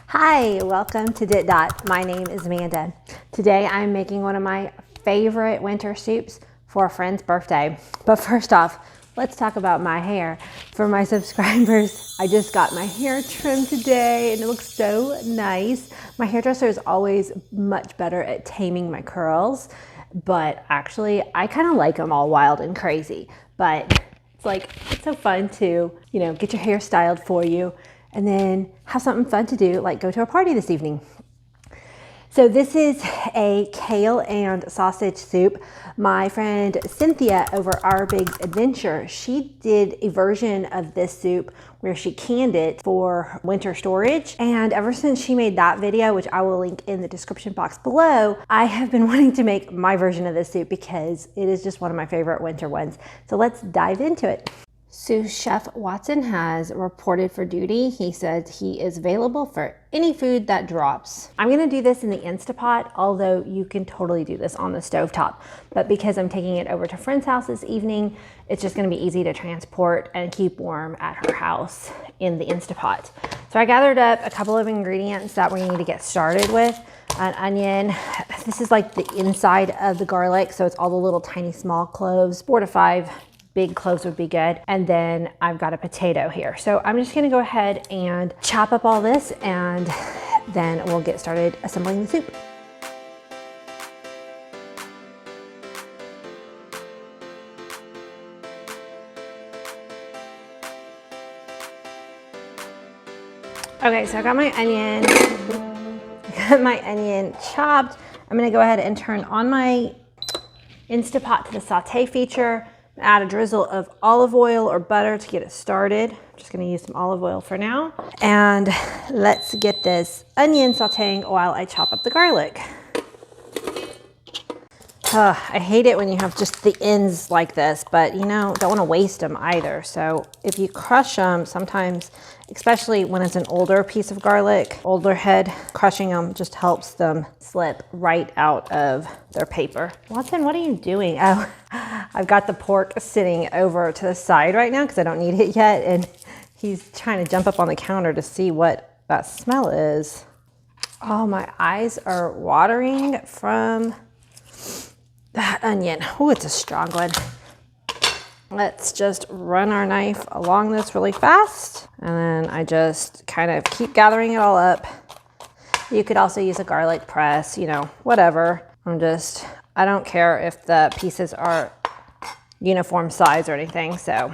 Hi, welcome to DittDott. My name is Amanda. Today I'm making one of my favorite winter soups for a friend's birthday. But first off, let's talk about my hair. For my subscribers, I just got my hair trimmed today and it looks so nice. My hairdresser is always much better at taming my curls, but actually I kind of like them all wild and crazy. But it's so fun to, get your hair styled for you and then have something fun to do, like go to a party this evening. So this is a kale and sausage soup. My friend Cynthia over Our Big Adventure, she did a version of this soup where she canned it for winter storage. And ever since she made that video, which I will link in the description box below, I have been wanting to make my version of this soup because it is just one of my favorite winter ones. So let's dive into it. Sous Chef Watson has reported for duty. He said he is available for any food that drops. I'm gonna do this in the Instapot, although you can totally do this on the stovetop. But because I'm taking it over to a friend's house this evening, it's just gonna be easy to transport and keep warm at her house in the Instapot. So I gathered up a couple of ingredients that we need to get started with. An onion. This is like the inside of the garlic, so it's all the little tiny small cloves, 4 to 5 big cloves would be good. And then I've got a potato here. So I'm just gonna go ahead and chop up all this and then we'll get started assembling the soup. Okay, so I got my onion chopped. I'm gonna go ahead and turn on my Instapot to the saute feature. Add a drizzle of olive oil or butter to get it started. I'm just gonna use some olive oil for now. And let's get this onion sauteing while I chop up the garlic. I hate it when you have just the ends like this, but don't wanna waste them either. So if you crush them, sometimes, especially when it's an older piece of garlic, older head, crushing them just helps them slip right out of their paper. Watson, what are you doing? Oh, I've got the pork sitting over to the side right now because I don't need it yet. And he's trying to jump up on the counter to see what that smell is. Oh, my eyes are watering from that onion. Oh, it's a strong one. Let's just run our knife along this really fast. And then I just kind of keep gathering it all up. You could also use a garlic press, whatever. I don't care if the pieces are uniform size or anything. So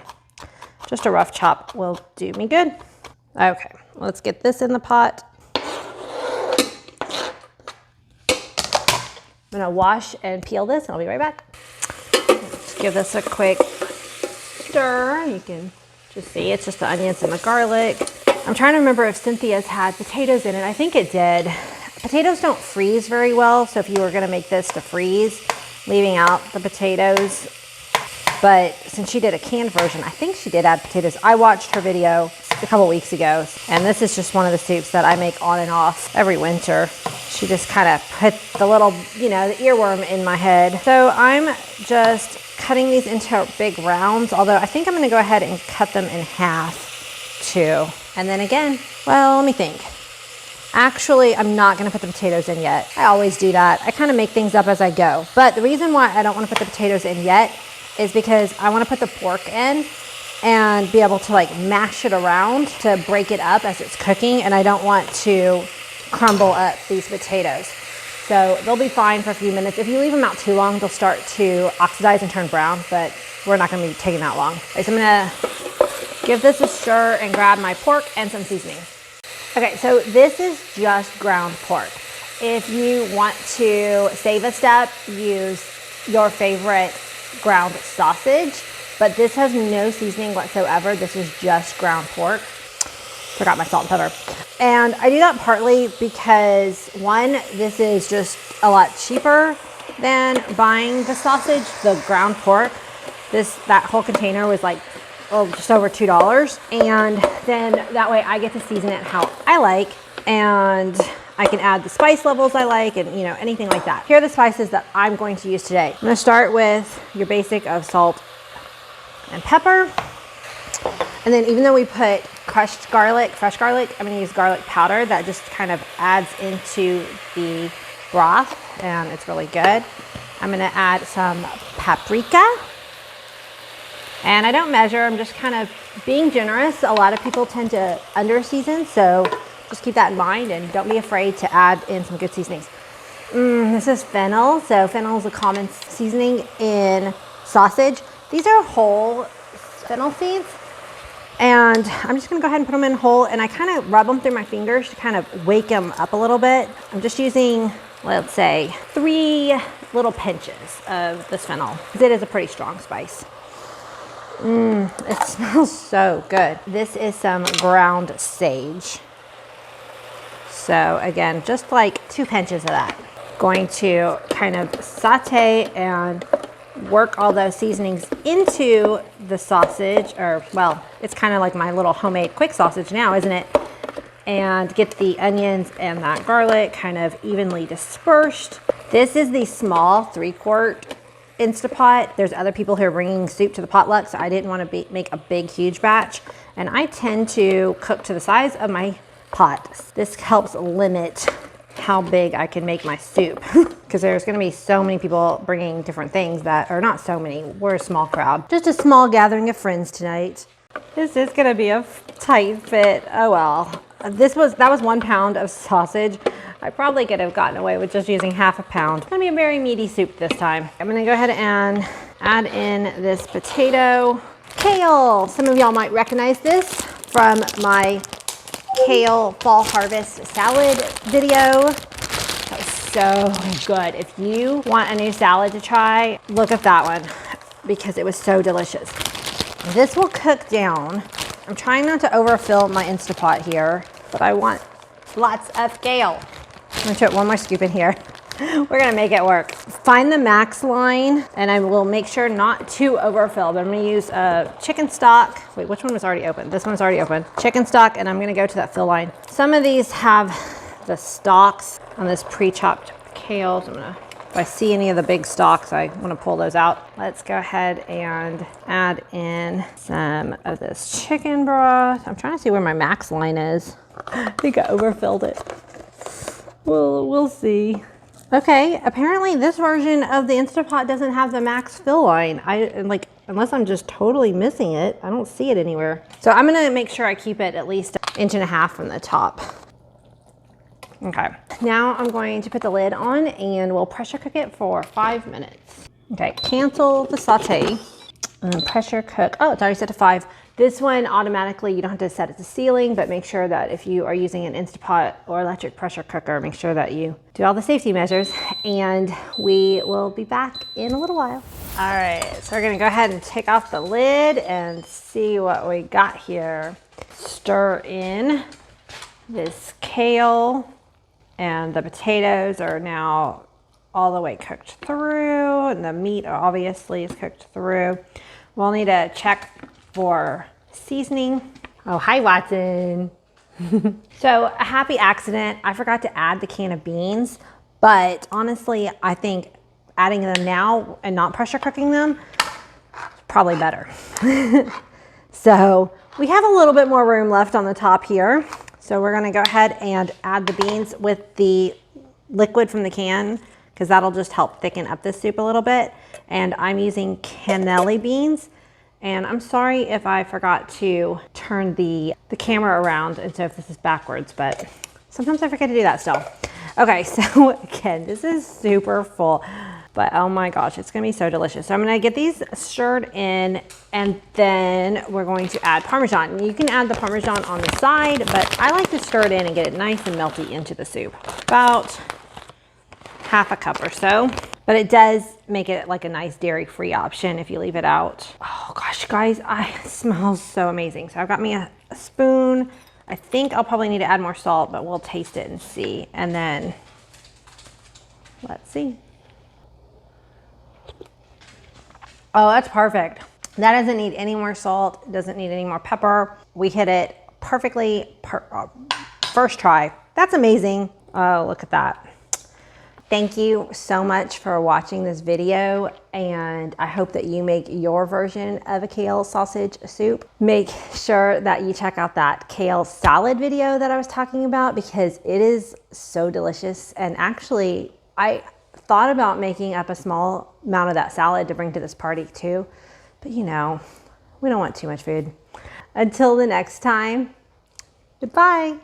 just a rough chop will do me good. Okay, let's get this in the pot. I'm gonna wash and peel this and I'll be right back. Let's give this a quick stir. You can just see it's just the onions and the garlic. I'm trying to remember if Cynthia's had potatoes in it. I think it did. Potatoes don't freeze very well, so if you were gonna make this to freeze, leaving out the potatoes, but since she did a canned version, I think she did add potatoes. I watched her video a couple weeks ago, and this is just one of the soups that I make on and off every winter. She just kind of put the little, the earworm in my head. So I'm just cutting these into big rounds, although I think I'm gonna go ahead and cut them in half too. And then again, well, let me think. Actually, I'm not gonna put the potatoes in yet. I always do that. I kind of make things up as I go. But the reason why I don't wanna put the potatoes in yet is because I wanna put the pork in and be able to mash it around to break it up as it's cooking, and I don't want to crumble up these potatoes. So they'll be fine for a few minutes. If you leave them out too long, they'll start to oxidize and turn brown, but we're not gonna be taking that long. Okay, so I'm gonna give this a stir and grab my pork and some seasoning. Okay, so this is just ground pork. If you want to save a step, use your favorite ground sausage, but this has no seasoning whatsoever. This is just ground pork. Forgot my salt and pepper. And I do that partly because one, this is just a lot cheaper than buying the sausage, the ground pork. That whole container was just over $2. And then that way I get to season it how I like, and I can add the spice levels I like and anything like that. Here are the spices that I'm going to use today. I'm gonna start with your basic of salt and pepper. And then even though we put crushed garlic, fresh garlic. I'm gonna use garlic powder that just kind of adds into the broth and it's really good. I'm gonna add some paprika. And I don't measure, I'm just kind of being generous. A lot of people tend to under season, so just keep that in mind and don't be afraid to add in some good seasonings. This is fennel. So fennel is a common seasoning in sausage. These are whole fennel seeds. And I'm just gonna go ahead and put them in whole, and I kind of rub them through my fingers to kind of wake them up a little bit. I'm just using, let's say, 3 little pinches of this fennel. It is a pretty strong spice. It smells so good. This is some ground sage. So again, just like 2 pinches of that. Going to kind of saute and work all those seasonings into the sausage, or well, it's kind of like my little homemade quick sausage now, isn't it? And get the onions and that garlic kind of evenly dispersed. This is the small 3-quart Instapot. There's other people who are bringing soup to the potluck, so I didn't want to make a big, huge batch. And I tend to cook to the size of my pot. This helps limit how big I can make my soup because there's going to be so many people bringing different things that are not so many. We're a small crowd. Just a small gathering of friends tonight. This is going to be a tight fit. Oh well. That was 1 pound of sausage. I probably could have gotten away with just using half a pound. It's gonna be a very meaty soup this time. I'm gonna go ahead and add in this potato. Kale, some of y'all might recognize this from my kale fall harvest salad video. That was so good. If you want a new salad to try, look at that one because it was so delicious. This will cook down. I'm trying not to overfill my Instapot here, but I want lots of kale. I'm gonna put 1 more scoop in here. We're gonna make it work. Find the max line, and I will make sure not to overfill, but I'm gonna use chicken stock. Wait, which one was already open? This one's already open. Chicken stock, and I'm gonna go to that fill line. Some of these have the stalks on this pre-chopped kale. So if I see any of the big stalks, I wanna pull those out. Let's go ahead and add in some of this chicken broth. I'm trying to see where my max line is. I think I overfilled it. Well, we'll see. Okay, apparently this version of the Instapot doesn't have the max fill line. Unless I'm just totally missing it, I don't see it anywhere. So I'm gonna make sure I keep it at least 1.5 inches from the top. Okay, now I'm going to put the lid on and we'll pressure cook it for 5 minutes. Okay, cancel the saute and pressure cook. Oh, it's already set to 5. This one automatically, you don't have to set it to sealing, but make sure that if you are using an Instapot or electric pressure cooker, make sure that you do all the safety measures, and we will be back in a little while. All right, so we're gonna go ahead and take off the lid and see what we got here. Stir in this kale, and the potatoes are now all the way cooked through, and the meat obviously is cooked through. We'll need to check for seasoning. Oh, hi Watson. So a happy accident, I forgot to add the can of beans, but honestly, I think adding them now and not pressure cooking them is probably better. So we have a little bit more room left on the top here. So we're gonna go ahead and add the beans with the liquid from the can, because that'll just help thicken up this soup a little bit. And I'm using cannoli beans. And I'm sorry if I forgot to turn the camera around, and so if this is backwards, but sometimes I forget to do that still. Okay, so again, this is super full, but oh my gosh, it's gonna be so delicious. So I'm gonna get these stirred in, and then we're going to add Parmesan. You can add the Parmesan on the side, but I like to stir it in and get it nice and melty into the soup. About 1/2 cup or so. But it does make it like a nice dairy-free option if you leave it out. Oh gosh, guys, it smells so amazing. So I've got me a spoon. I think I'll probably need to add more salt, but we'll taste it and see. And then, let's see. Oh, that's perfect. That doesn't need any more salt. It doesn't need any more pepper. We hit it perfectly, first try. That's amazing. Oh, look at that. Thank you so much for watching this video, and I hope that you make your version of a kale sausage soup. Make sure that you check out that kale salad video that I was talking about, because it is so delicious. And actually, I thought about making up a small amount of that salad to bring to this party too, but you know, we don't want too much food. Until the next time, goodbye.